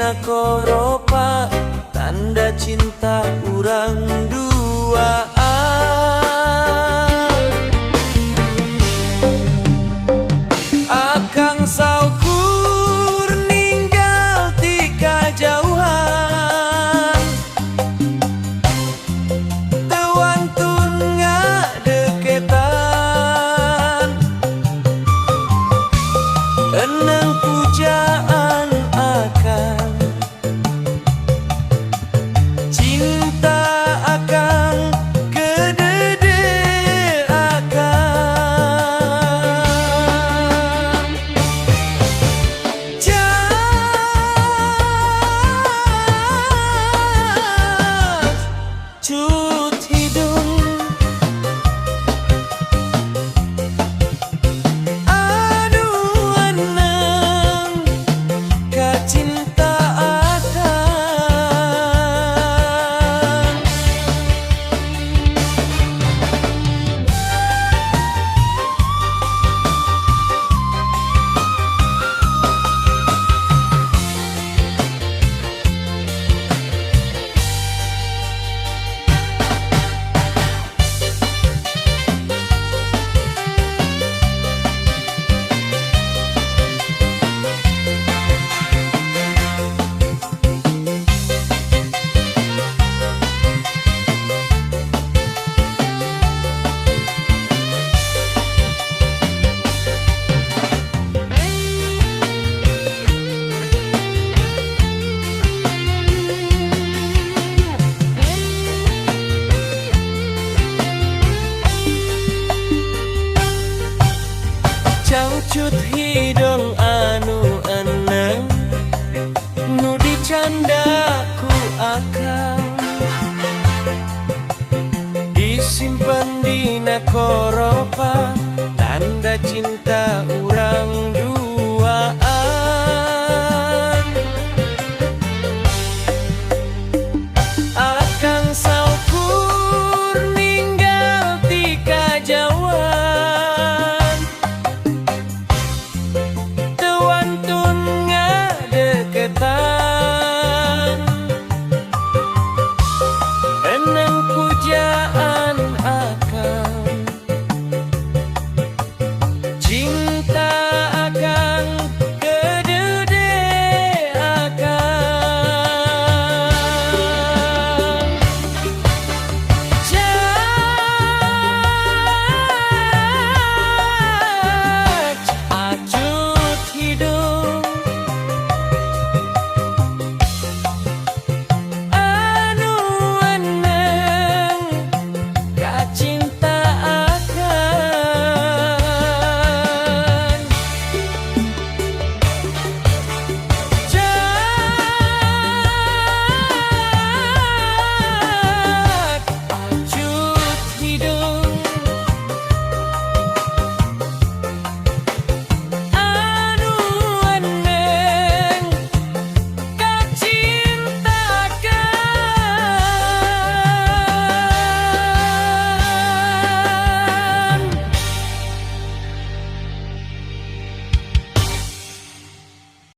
dina koropa tanda cinta urang duaan. Akang saukur ninggal ti kajauhan, teu wantun ngadeketan, eneng pujaan akang, cinta akang kedede akang. Jas cut hidung aduh eneng ka cinta akang. Cangcut hidung anu eneng nu dicandaku akang, disimpen dina koropa tanda cinta urang duaan. Akang saukur ninggal ti kajauhan,